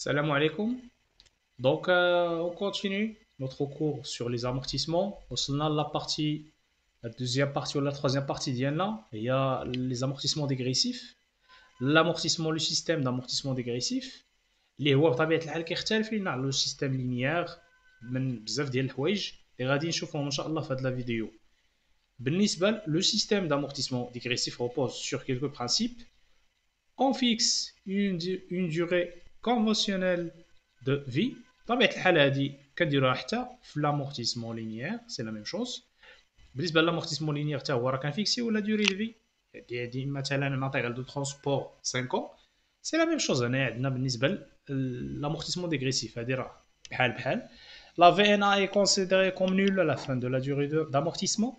Salam alaikum. Donc, on continue notre cours sur les amortissements. On a la deuxième partie ou la troisième partie d'Yann. Il y a les amortissements dégressifs. L'amortissement, le système d'amortissement dégressif. اللي هو بطبيعة الحال كيختلف لنا على لو سيستيم لينيير من بزاف ديال الحوايج اللي غادي نشوفهم ان شاء الله في هذه لا فيديو. بالنسبة لو système d'amortissement dégressif repose sur quelques principes. On fixe une durée conventionnelle de vie. طبيعة الحال هذه كنديروها حتى في l'amortissement linéaire, c'est la même chose. بالنسبة للامورتيسمون لينيير حتى هو راه كنفيكسيو لا دوري دو في ديال مثلا نعطي غير دو ترونسبور 5 ans. سي لا ميم شوز هنايا عندنا بالنسبة للامورتيسمون ديغريسيف هذه راه بحال بحال. La VNA est considérée comme nulle à la fin de la durée d'amortissement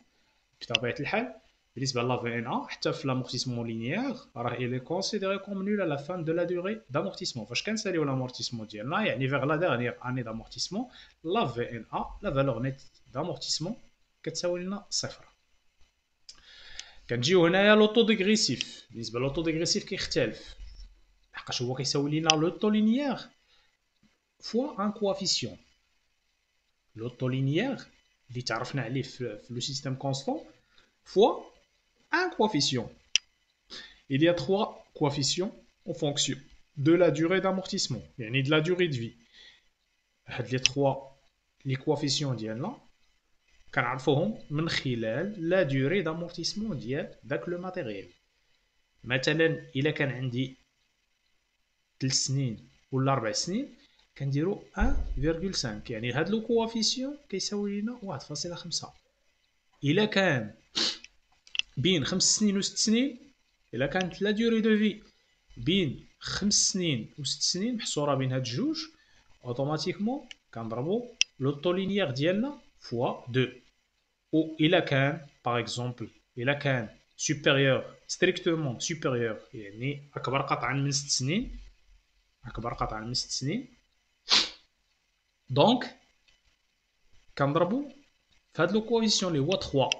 بطبيعة الحال. بالنسبة ل VNA حتى في l'amortissement linéaire راه il est considéré comme nul à la fin de la durée d'amortissement. فاش كنساليو l'amortissement ديالنا يعني vers la dernière année d'amortissement la VNA la valeur nette d'amortissement كتساوي لنا صفر. كنجيو هنايا لوطو ديغريسيف. بالنسبة لوطو ديغريسيف كيختلف لحقاش هو كيساوي لنا لوطو لينيير فوا ان كوافيسيون. لوطو لينيير اللي تعرفنا عليه في لو سيستيم كونستون fois un coefficient. Il y a trois coefficients en fonction de la durée d'amortissement, يعني de la durée de vie. هاد les coefficients ديالنا كنعرفوهم من خلال la durée d'amortissement ديال داك لو ماتيريال. مثلا الا كان عندي 3 سنين ولا 4 سنين كنديرو 1.5 يعني هاد لو كوافيسيون كيساوي لنا 1.5. الا كان بين 5 سنين و 6 سنين الا كانت لا دوري دو في بين 5 سنين و 6 سنين محصوره بين هاد الجوج اوتوماتيكمون كنضربو لوطو لينيير ديالنا فوا 2. و الا كان باغ اكزومبل الا كان سوبيريور ستريكتومون سوبيريور يعني اكبر قطعا من 6 سنين اكبر قطعا من 6 سنين دونك كنضربو في هاد لو كوفيسيون اللي هو 3.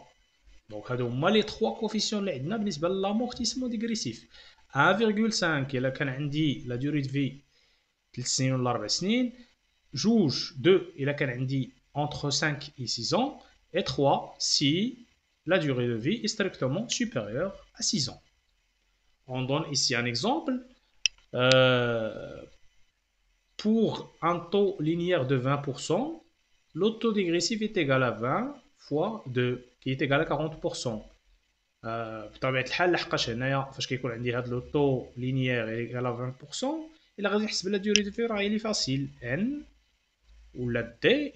دونك هادو هما لي 3 كوفيسيون اللي عندنا بالنسبه للامورتيسمون ديغريسيف. 1.5 الا كان عندي لا دوري دو في 3 سنين ولا 4 سنين. 2 الا كان عندي entre 5 et 6 ans. Et 3 si la durée de vie est strictement supérieure à 6 ans. On donne ici un exemple. Pour un taux linéaire de 20%, l'auto dégressif est égal à 20 fois 2 qui est égal à 40%. بطبيعة الحال لحقاش هنايا فاش كيكون عندي هاد لوطو لينيير ايكال 20% الا غادي نحسب لا دوري دو في راه لي فاسيل ان ولا دي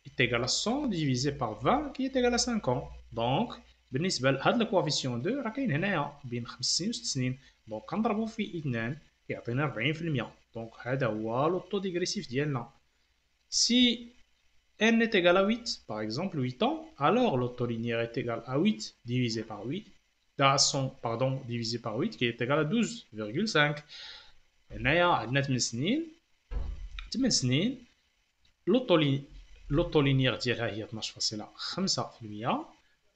est égal à 100 divisé par 20 qui est égal à 50. دونك بالنسبة لهاد الكوافيسيون 2 راه كاين هنايا بين 5 سنين و 6 سنين دونك كنضربو في 2 كيعطينا 40%. دونك هذا هو لوطو ديغريسيف ديالنا. Si n est égal à 8, par exemple 8 ans, alors l'autolinéaire est égal à 8 divisé par 8, à 100, pardon, divisé par 8, qui est égal à 12,5. هنايا عندنا 8 سنين 8 سنين l'autolinéaire ديالها هي 12.5%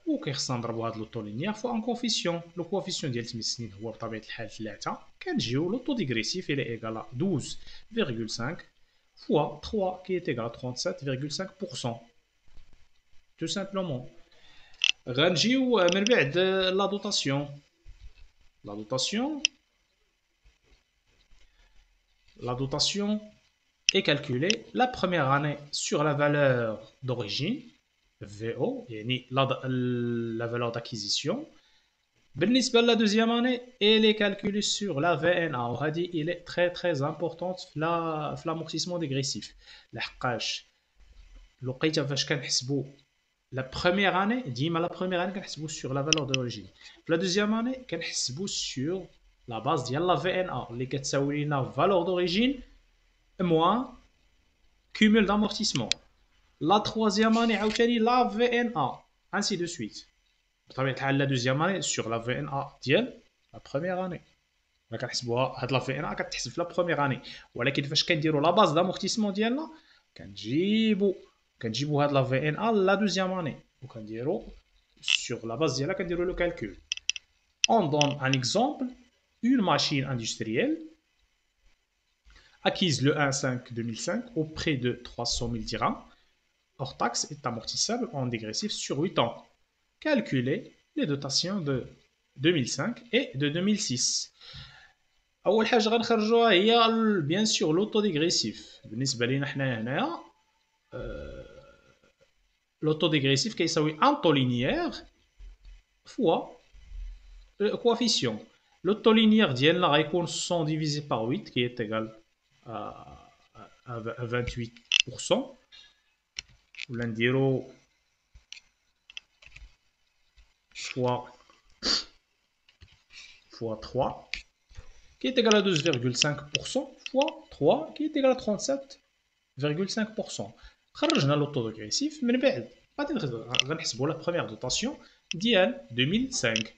وكيخصنا نضربو هاد l'autolinéaire فوا ان كوفيسيون. لو كوفيسيون ديال 8 سنين هو بطبيعة الحال 3. كنجيو لوطو ديغريسيف الى ايغال à 12,5 fois 3 qui est égal à 37,5%. Tout simplement. غنجيو من بعد la dotation. La dotation. La dotation est calculée la première année sur la valeur d'origine VO يعني la valeur d'acquisition. بالنسبة la deuxième année, elle est calculée sur la VNA وهذه il est très importante في l'amortissement dégressif لحقاش لقيتها فاش كنحسبوا la première année ديما la première année كنحسبوا sur la valeur d'origine. في la deuxième année كنحسبوا sur la base ديال la VNA اللي كتساوي لنا valeur d'origine moins cumul d'amortissement. La troisième année عاوتاني la VNA ainsi de suite. بطبيعة الحال لا دوزيام اني سور لا في ان ا ديال لا بروميير اني ما كنحسبوها هاد لا في ان ا كتحسب في لا بروميير اني ولكن فاش كنديرو لا باز دامورتيسمون ديالنا كنجيبو هاد لا في ان ا لا دوزيام اني وكنديرو سور لا باز ديالها كنديرو لو كالكول. On donne un exemple, une machine industrielle acquise le 1/5/2005 au prix de 300 000 dirhams, hors taxe, est amortissable en dégressif sur 8 ans. Calculer les dotations de 2005 et de 2006. اول حاجه غنخرجوها هي بيان سور لوطو ديغريسيف. بالنسبه لينا حنا هنايا لوطو ديغريسيف كيساوي ان طو لينيير فوا coefficient. Le taux linéaire ديالنا غيكون 100 divisé par 8 qui est égal à 28%. ولا نديرو fois 3 qui est égal à 12,5% fois 3 qui est égal à 37,5%. خرجنا لوطو ديغريسيف. من بعد غادي غنحسبوا لا بروميير دوطاسيون ديال 2005.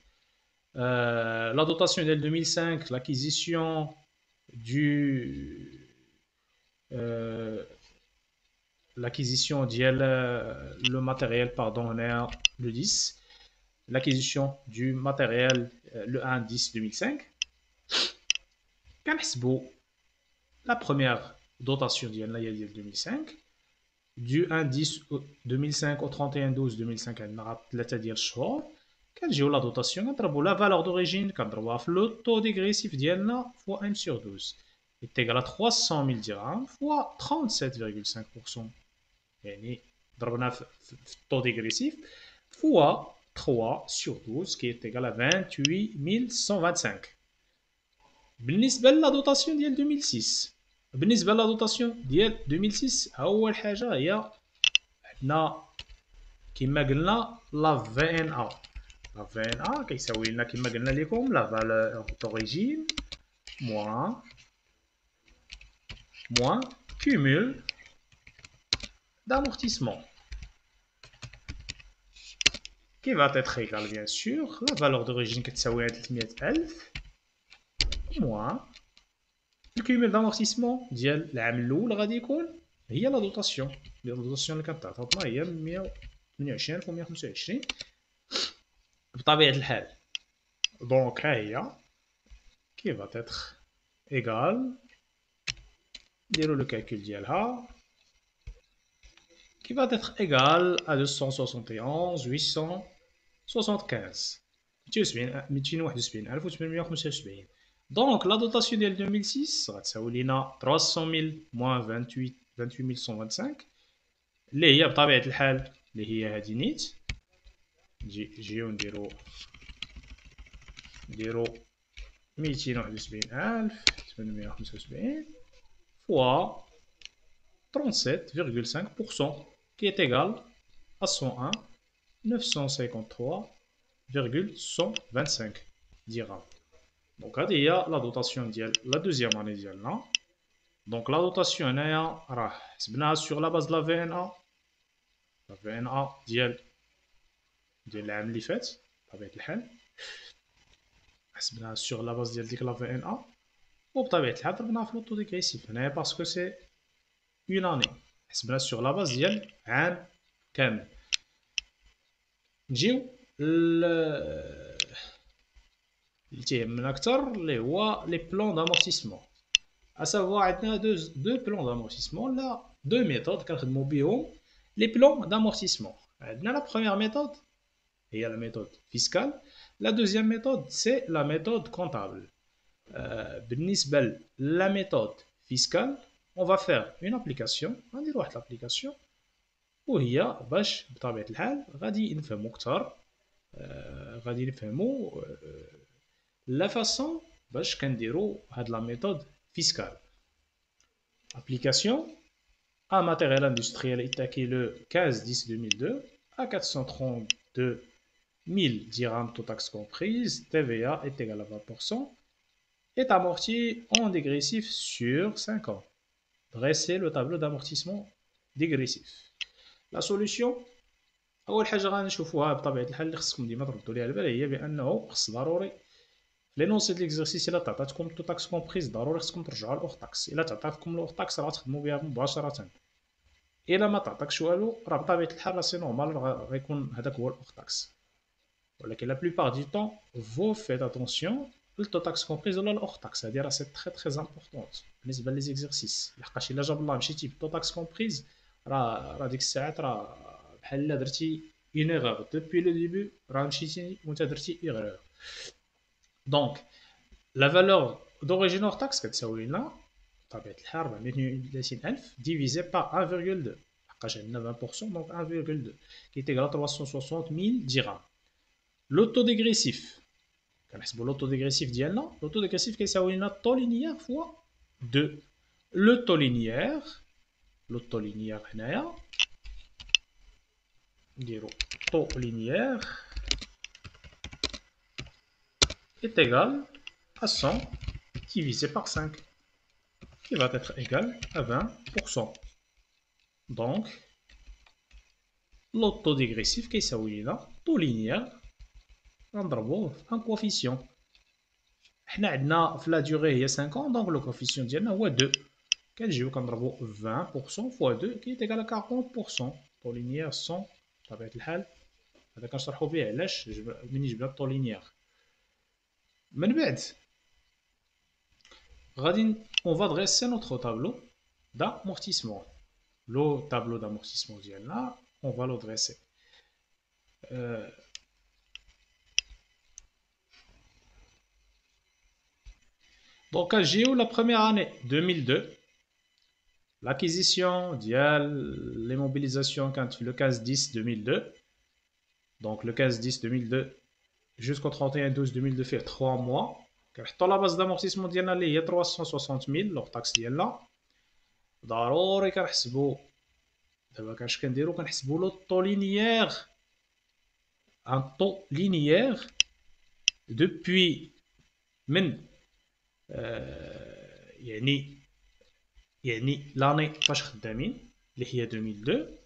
La dotation de 2005, l'acquisition le matériel, pardon, on est le 10, l'acquisition du matériel le 1/10/2005. كنحسبوا la première dotation ديال 2005 du 1/10/2005 au 31/12/2005 عندنا 3 ديال الشهور. كنجيو لا دوطاسيون كنضربوا لا فالور دوريجين كنضربوها في لو طو ديغريسيف ديالنا فوا 1 sur 12 est égal à 300 000 dirhams fois 37,5%. يعني ضربنا في الطو ديغريسيف فوا 3 sur 12 qui est égal à 28 125. بالنسبه لا دوطاسيون ديال 2006 بالنسبه لا دوطاسيون ديال 2006 اول حاجه هي عندنا كما قلنا لا في ان ا. La VNA كيساوي لنا كما قلنا لكم لا فالور دوريجين موان cumul d'amortissement qui va être égal bien sûr la valeur d'origine كتساوي 300,000 moins الكيمول d'amortissement ديال العام الاول غادي يكون هي لا دوطاسيون اللي كتعطينا هي 128,125 بطبيعة الحال. دونك ها هي كي va être égal نديرو لو كالكول ديالها qui va être égal à 271,875 271,875. دونك لا دوطاسيون ديال 2006 غتساوي لينا 300,000 moins 28,125 اللي هي بطبيعة الحال اللي هي هادي نيت. نجيو نديرو 271,875 fois 37,5% qui est égal à 101,953,125 dirhams. Donc هذه هي لا دوطاسيون ديال لا دوزيام اني ديالنا. دونك لا دوطاسيون هنايا راه حسبناها سور لا باز لا في ان ا. لا في ان ا ديال العام اللي فات بطبيعة الحال حسبناها سور لا باز ديال ديك لا في ان ا وبطبيعة الحال ضربناها في لوطو ديغريسيف هنايا باسكو سي اون اني حسبناها سور لا باز ديال عام كامل. نجيو اللي تيهمنا اكثر اللي هو لي بلون دامورتيسمون. اسافوار عندنا دو بلون دامورتيسمون لا دو ميثود كنخدمو بيهم لي بلون دامورتيسمون. عندنا لا بروميير ميثود هي la méthode fiscale. La deuxième méthode, c'est la méthode comptable. بالنسبة la méthode fiscale, on va faire une application. غندير واحد l'application وهي باش بطبيعة الحال غادي نفهمو أكثر غادي نفهمو la façon باش كنديرو هاد la méthode fiscale. Application. Un matériel industriel étaqué le 15/10/2002 à 432 1000 dirhams, toutes taxes comprises, TVA est égal à 20%, est amorti en dégressif sur 5 ans. Dresser le tableau d'amortissement dégressif. La solution أول حاجة غنشوفوها بطبيعة الحال اللي خصكم ديما تردوا ليها البال هي بأنه خص ضروري لينونسي د ليكزرسيس إلا تعطاتكم تو تاكس كومبريز ضروري خصكم ترجعوا لأوغ تاكس. إلا تعطاتكم لأوغ تاكس راه غتخدموا بها مباشرة. إلا ما تعطاكش والو راه بطبيعة الحال راه سي نورمال غيكون هذاك هو الأوغ تاكس. ولكن لا بلوبار دو طون vous faites attention التو تاكس كومبريز ولا الاوغ تاكس. هادي راه سي تري امبورطونت بالنسبه لي زيكزارسيس، لحقاش الا جاب الله مشيتي بالتو تاكس كومبريز راه ديك الساعات راه بحال الا درتي اون ايغور دوبوي لو ديبي، راه مشيتي وانت درتي ايغور. دونك لا فالور دوريجين اوغ تاكس كتساوي لنا بطبيعه الحال 432,000 ديفيزي بار 1,2، لحقاش عندنا 20% دونك 1,2 كي تيغرا 360,000 درهم. لوتو ديغريسيف كنحسبوا لوتو ديغريسيف ديالنا، لوتو ديغريسيف كيساوي لنا طو لينيير فوا 2. لو طو لينيير، لو طو لينيير هنايا نديرو طو لينيير est égal à 100 divisé par 5, qui va être égal à 20%. Donc, l'auto dégressif كيساوي لنا طو لينيير غنضربوه في ان كوفيسيون. حنا عندنا في لا ديوغي هي 5 دونك لو كوفيسيون ديالنا هو 2. كنجيو كنضربو 20% فوا 2 كي تيكال 40%. طو لينيير 100 بطبيعة الحال. هذا كنشرحو به علاش منين جبنا الطو لينيير. من بعد غادي on va dresser notre tableau d'amortissement. Le tableau d'amortissement ديالنا on va le dresser. Donc كنجيو la première année 2002. L'acquisition ديال les mobilisations كانت في le 15/10/2002. Donc le 15/10/2002 jusqu'au 31/12/2002 فيه 3 mois. كنحطو لا باز d'amortissement ديالنا اللي هي 360,000 لوغ تاكس ديالنا. ضروري كنحسبو دابا اش كنديرو، كنحسبو لو طو لينيير، ان طو لينيير دوبوي من يعني لاني فاش خدامين اللي هي 2002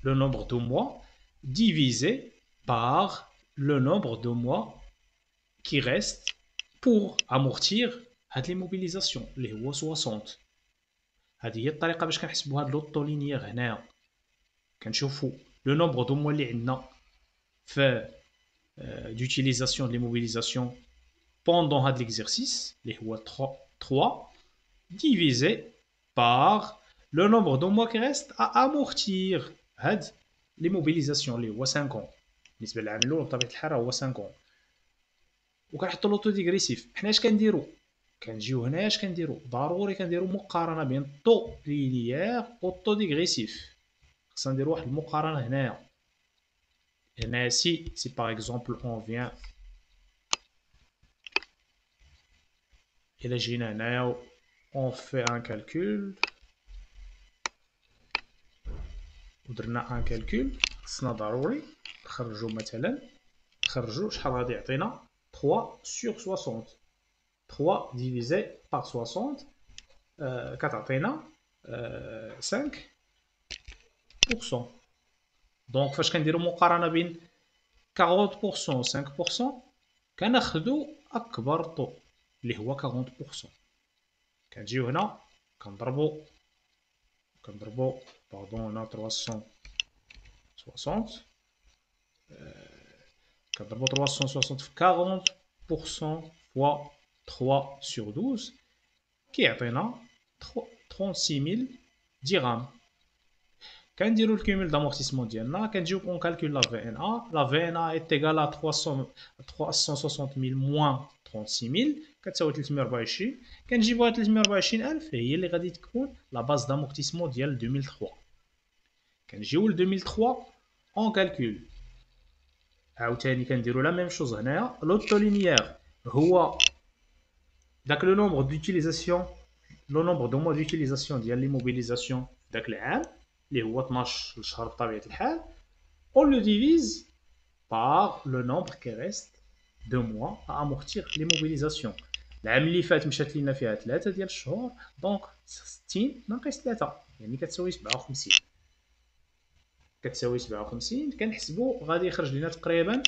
le nombre de mois divisé par le nombre de mois qui reste pour amortir هاد لي موبيليزاسيون اللي هو 60. هذه هي الطريقه باش كنحسبوا هاد لوطو لينيير. هنايا كنشوفوا لو نومبر دو موا اللي عندنا في d'utilisation de l'immobilisation pendant هاد l'exercice اللي هو 3 divisé par le nombre de mois qui reste à amortir هاد l'immobilisation اللي هو 5 ans. بالنسبه للعام الاول بطبيعه الحال هو 5 ans. وكنحطوا لوطو ديغريسيف. حنا اش كنديروا؟ كنجيو هنايا اش كنديروا؟ ضروري كنديروا مقارنه بين الطو لينيير والطو ديغريسيف. خصنا نديروا واحد المقارنه هنايا. هنا si par exemple on vient الى جينا هنايا on fait un calcul ودرنا ان كالكول، خصنا ضروري نخرجوا مثلا شحال غادي يعطينا 3 sur 60. 3 divisé par 60 كتعطينا 5%. دونك فاش كنديروا مقارنه بين 40% و 5% كناخذوا اكبر طو اللي هو 40%. كنجيو هنا كنضربوا باردون هنا 360 كنضربوا 360 في 40% فوا 3 sur 12 كيعطينا 36,000 درهم. كنديروا الكيمول دامورتيسمون ديالنا، كنجيو اون كالكول لا في ان ا. لا في ان ا ايت ايغال ا 360,000 موان 36,000 كتساوي 324. كنجيبوها 324,000 هي اللي غادي تكون لا باز دامورتيسمون ديال 2003. كنجيو ل 2003 اون كالكول عاوتاني كنديروا لا ميم شوز هنايا. لوطو لينيير هو داك لو نومبر ديوتيليزاسيون، لو نومبر دو موا ديوتيليزاسيون ديال لي موبيليزاسيون داك العام اللي هو 12 شهر بطبيعة الحال. on le divise par le nombre qui reste de mois à amortir les mobilisations. العام اللي فات مشات لينا فيها 3 ديال الشهور، دونك 60 ناقص 3 يعني كتساوي 57. كتساوي 57 كنحسبوا غادي يخرج لنا تقريبا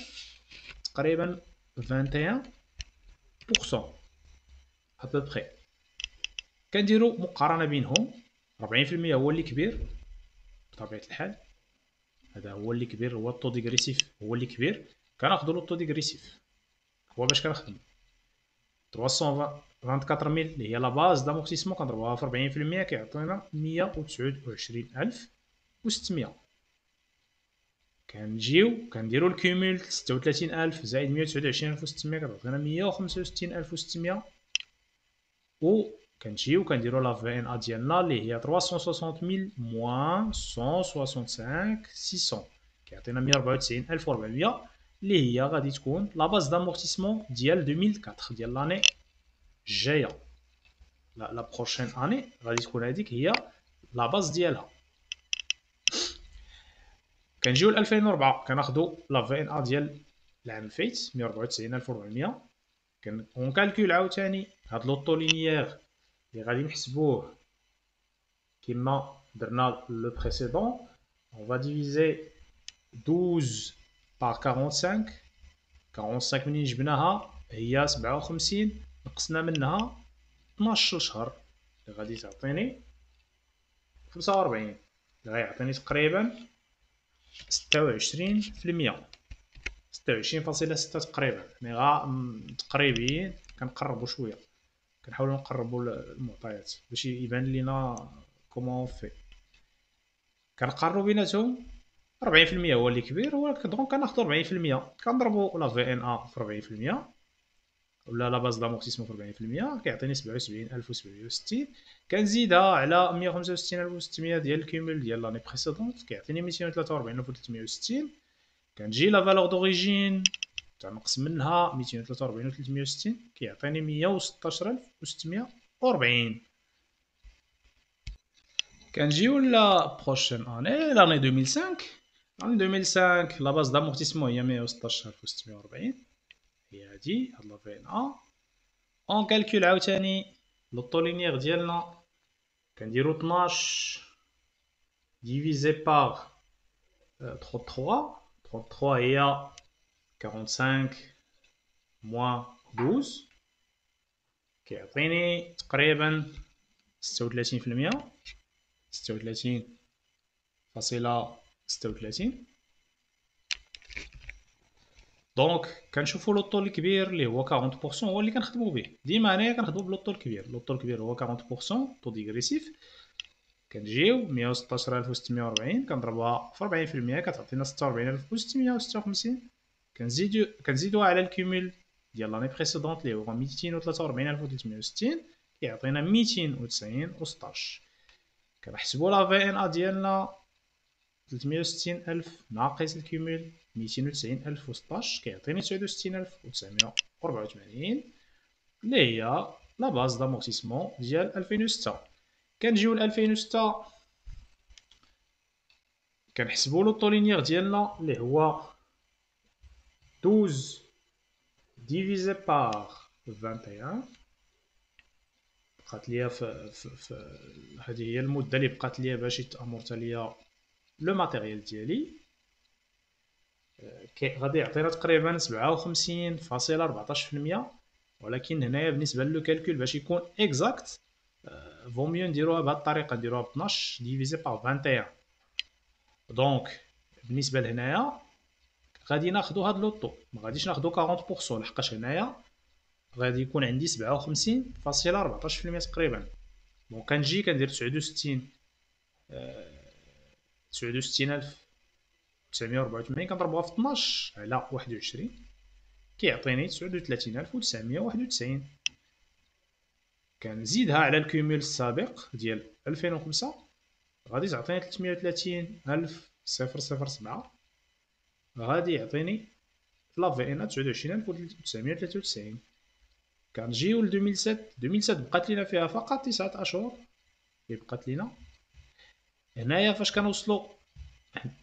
21% à peu près. كنديروا مقارنه بينهم. 40% هو اللي كبير بطبيعه الحال، هذا هو اللي كبير، هو الطو ديغريسيف هو اللي كبير، كناخذوا لوطو ديغريسيف هو باش كنخدم 324000 اللي هي لا باز دامورتيسمون كنضربوها في 40% كيعطينا 129600. كنجيو كنديرو الكومول 36000 زائد 129600 كتعطينا 165600. و كنجيو كنديرو لا في ان ا ديالنا اللي هي 360000 موان 165600 كيعطينا 194400 اللي هي غادي تكون لا باز دامورتيسمون ديال 2004 ديال لاني الجايه. لا بروشين اني غادي تكون هذيك هي لا باز ديالها. كنجيو ل 2004 كناخذوا لا في ان ا ديال العام الفايت 194400. اون كالكول عاوتاني هاد لوطو لينيير اللي غادي نحسبوه كما درنا لو بريسيدون. on va diviser 12 par 45. 45 منين جبناها هي 57 نقصنا منها 12 شهر اللي غادي تعطيني 45 اللي غيعطيني تقريبا 26%. 26.6 تقريبا يعني تقريبين كنقربوا شويه. كنحاولوا نقربوا المعطيات باش يبان لينا كومون في كنقارنوا بيناتهم. 40% هو اللي كبير ولكن دونك كناخذوا 40% كنضربوا لا في ان ا في 40% ولا لا باز دامورتيسمون في 40% كيعطيني 77760. كنزيدها على 165600 ديال الكيمول ديال لاني بريسيدونت كيعطيني 243360. كنجي لا فالور دوريجين تنقص منها 243360 كيعطيني 116640. كنجيو لا بروشين اني لاني 2005. لاني 2005 لا باز دامورتيسمون هي 116640 هي هادي هاد لا في ان ا. اون كالكول عاوتاني لوطو لينيير ديالنا كنديرو 12 ديفيزي بار 33. 33 هي 45 موان 12 كيعطيني تقريبا 36%. 36.36. دونك كنشوفو لوطو الكبير اللي هو 40% هو اللي كنخدمو به ديما. هنايا كنخدمو بلوطو الكبير. اللوطو الكبير هو 40% طو ديغريسيف. كنجيو 116640 كنضربوها في 40% كتعطينا 46656. كنزيدوها على الكومول ديال لاني بريسيدونت اللي هو 243360 كيعطينا 290 و16. كنحسبوا لا في ان ا ديالنا 360000 ناقص الكومول 290016 كيعطيني 69984 اللي هي لا باز دامورتيسمون ديال 2006. كنجيو ل 2006 كنحسبوا لو طو لينيير ديالنا اللي هو 12 ديفيزي بار 21. بقات ليا في هذه هي المده اللي بقات ليا باش يتامورتا ليا لو ماتيريال ديالي. غادي يعطينا تقريبا 57.14%. ولكن هنايا بالنسبه لو كالكول باش يكون اكزاكت فو ميو نديروها بهذه الطريقه نديروها ب 12 ديفيزي بار 21. دونك بالنسبه لهنايا غادي ناخذ هاد لوطو ما غاديش ناخذ 40% لحقاش هنايا غادي يكون عندي 57.14% تقريبا. دونك كنجي كندير 69984 كنضربوها في 12 على 21 كيعطيني 39991. كنزيدها على الكومول السابق ديال 2005 غادي تعطيني 330007 غادي يعطيني لا في ان 29993. كنجيو ل 2007 بقات لينا فيها فقط 9 اشهر اللي بقات لينا. هنايا فاش كنوصلوا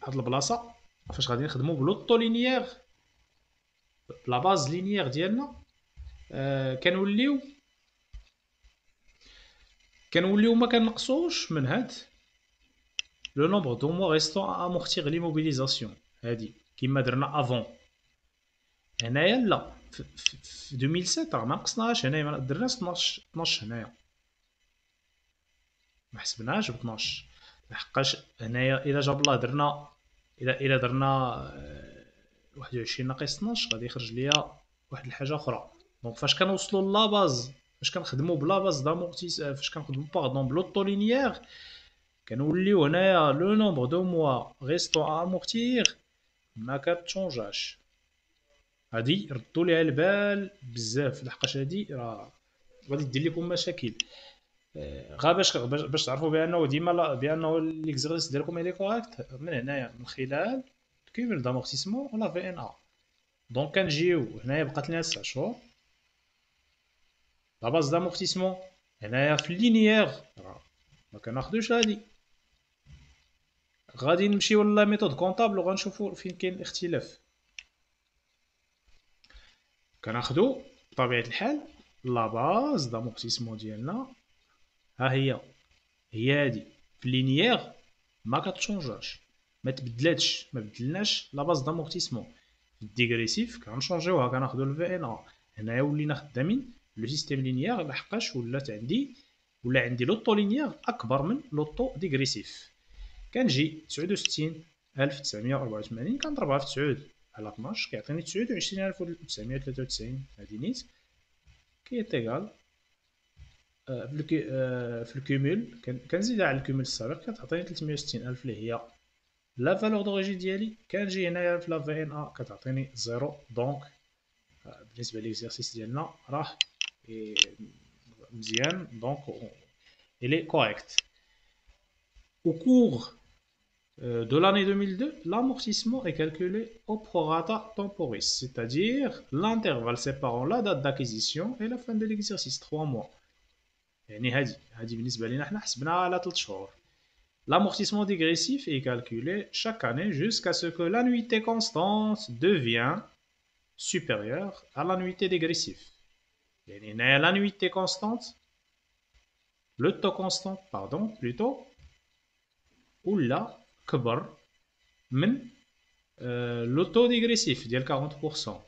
هاد البلاصه فاش غادي نخدموا بلوطو لينيير لا باز لينيير ديالنا كنوليو ما كنقصوش من هاد لو نومبر دو موا ريستون امورتيغ لي موبيليزاسيون هادي كيما درنا افون. هنايا لا في 2007 راه ما نقصناهاش. هنايا ما درناش 12 هنايا ما حسبناهاش ب 12 لحقاش هنايا الا جاب الله درنا الا درنا 21 ناقص 12 غادي يخرج ليا واحد الحاجه اخرى. دونك فاش كنوصلوا لا باز، فاش كنخدموا بلا باز دامورتيس، فاش كنخدموا باردون بلوطو لينيير، كنوليو هنايا لو نومبر دو موا ريستون ا امورتير ما كتشونجاش. هادي ردوا ليها البال بزاف، لحقاش هادي راه غادي دير لكم مشاكل. غا باش تعرفوا بانه ديما بانه ليكزيرسيس ديالكم الي كوريكت من هنايا، من خلال الكيمول دامورتيسمون ولا في ان ا. دونك كنجيو هنايا بقات لنا 9 شهور لا باز دامورتيسمون. هنايا في اللينيير ما كناخدوش هادي، غادي نمشيو لا ميثود كونطابل وغنشوفوا فين كاين الاختلاف. كناخدو بطبيعة الحال لا باز دامورتيسمون ديالنا، ها هي هادي في اللينيير ما كتشونجاش، ما تبدلاتش، ما بدلناش لا باز دامورتيسمون. في الديغريسيف كنشونجيوها، كناخدو الفي ان ا. هنايا ولينا خدامين لو سيستيم لينيير لحقاش ولا عندي لوطو لينيير اكبر من لوطو ديغريسيف. كنجي 69984 كنضربها في 9 على 12 كيعطيني 29993. هادي نيت كيتيغال في الكومول كنزيدها على الكومول السابق كتعطيني 360000 اللي هي لا فالور دوريجين ديالي. كنجي هنايا في لا في ان ا كتعطيني 0. دونك بالنسبه ليكزارسيس ديالنا راه مزيان، دونك il est correct. Au cours de l'année 2002, l'amortissement est calculé au prorata temporis, c'est-à-dire l'intervalle séparant la date d'acquisition et la fin de l'exercice, 3 mois. يعني هذه بالنسبة لنا حنا حسبناها على 3 شهور. L'amortissement dégressif est calculé chaque année jusqu'à ce que l'annuité constante devient supérieure à l'annuité dégressive. يعني هنايا l'annuité constante، le taux constant pardon plutôt، ولا كبر من le taux dégressif ديال 40%.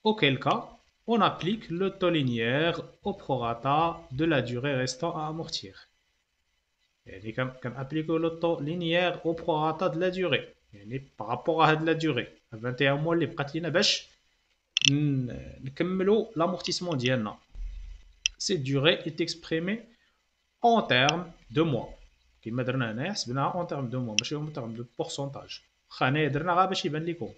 Auquel cas, on applique le taux linéaire au prorata de la durée restant à amortir. يعني كنابليكو لو طو لينيير او بروراتا د لا دوري، يعني بارابور هاد لا دوري 21 موا اللي بقات لينا باش نكملو لامورتيسمون ديالنا. سي دوري ايت اكسبريمي اون تيرم دو موا، كيما درنا هنايا حسبناها اون تيرم دو موا ماشي اون تيرم دو بورسونتاج. واخا هنايا درنا غير باش يبان لكم،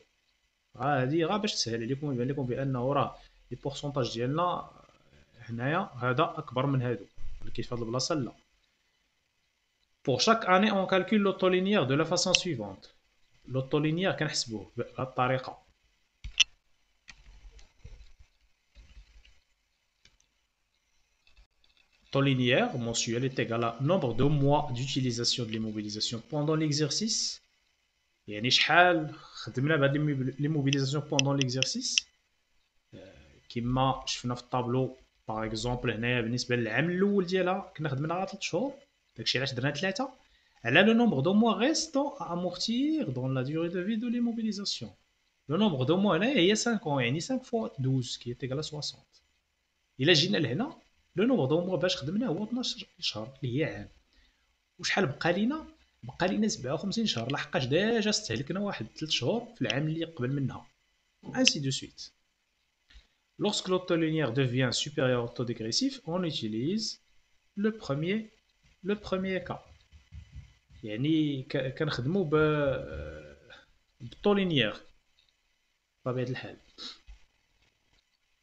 هادي غير باش تسهل عليكم يبان لكم بانه راه لي بورسونتاج ديالنا هنايا هذا اكبر من هادو، ولكن في هاد البلاصه لا. Pour chaque année, on calcule l'autolinéaire de la façon suivante. L'autolinéaire كنحسبوه بهذه الطريقة. L'autolinéaire mensuel est égal à nombre de mois d'utilisation de l'immobilisation pendant l'exercice. يعني شحال خدمنا بهاد l'immobilisation pendant l'exercice. كما شفنا في الطابلو باغ اكزومبل هنايا بالنسبة للعام الأول ديالها كنا خدمنا غير 3 شهور، داكشي علاش درنا 3 على le nombre de mois restant à amortir dans la durée de vie de l'immobilisation. Le nombre de mois هنايا هي 5 ans، يعني 5 fois 12 qui est égal à 60. إلا جينا لهنا le nombre de mois باش خدمناه هو 12 شهر اللي هي عام. وشحال بقى لينا؟ بقى لينا 57 شهر، لحقاش ديجا استهلكنا واحد 3 شهور في العام اللي قبل منها. Ainsi de suite. Lorsque l'autolinéaire devient supérieur au taux dégressif, on utilise le premier cas. يعني كنخدموا بالطو لينيير بطبيعة الحال.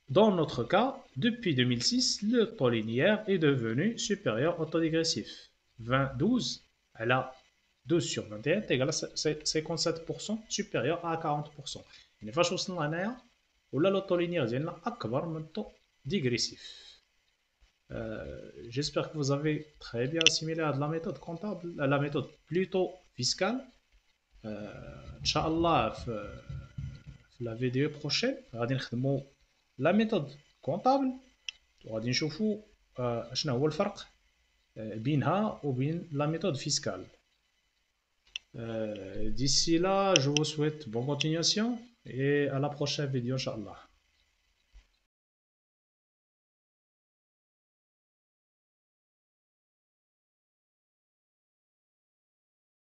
Dans notre cas, depuis 2006, le taux linéaire est devenu supérieur au taux dégressif. 12 على 12 sur 21 est égal à 57% supérieur à 40%. يعني فاش وصلنا هنايا ولا لو طو لينيير ديالنا أكبر من الطو ديغريسيف. J'espère que vous avez très bien assimilé à la méthode comptable, à la méthode plutôt fiscale. Inch'Allah, في la vidéo prochaine, غادي نخدموا la méthode comptable وغادي نشوفوا شنو هو الفرق بينها وبين la méthode fiscale. D'ici là, je vous souhaite bonne continuation et à la prochaine vidéo, Inch'Allah.